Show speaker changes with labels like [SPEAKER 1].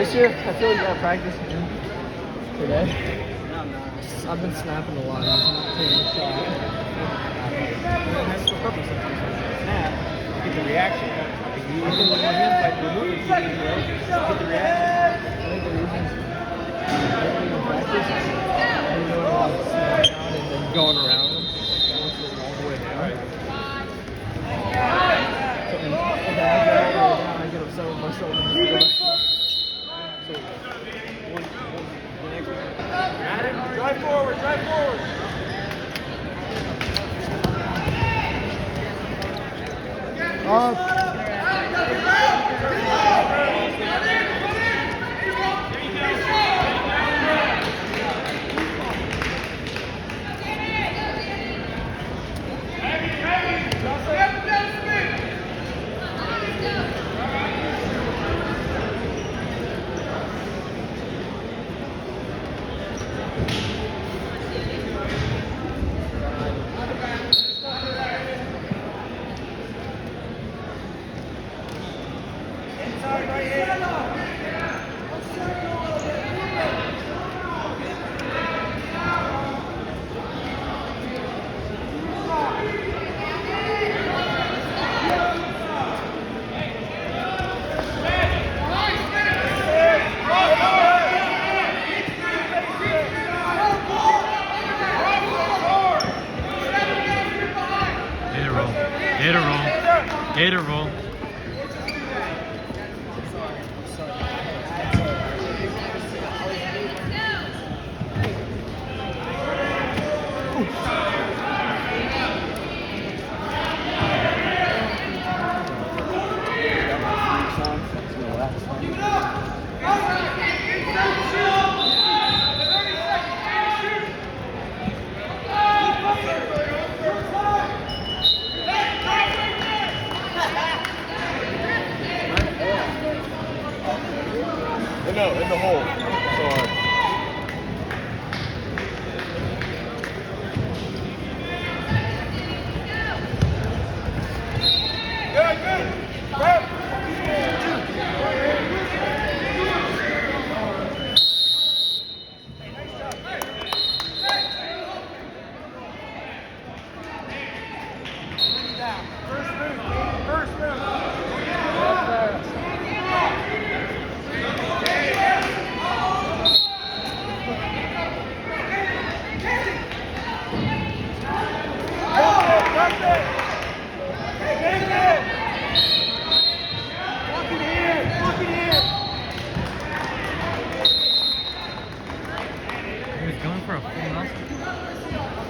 [SPEAKER 1] This year, I feel like you got practice today. I've been snapping a lot. I'm not taking a shot.
[SPEAKER 2] That's the purpose of this. Snap, get the reaction. If you
[SPEAKER 1] I
[SPEAKER 2] use
[SPEAKER 1] think
[SPEAKER 2] it
[SPEAKER 1] one
[SPEAKER 2] like
[SPEAKER 1] of him,
[SPEAKER 2] like remove it, get the reaction.
[SPEAKER 1] I think the reason in practice is they're doing a lot of snapping out and then going around them. All the way down. And if I get all the way down, I get upset with myself. And just go back. So,
[SPEAKER 2] Drive forward, drive forward.
[SPEAKER 3] Gator roll.
[SPEAKER 2] No, in the hole. Sorry. Good, good. First move.
[SPEAKER 3] He was going for a full Nelson.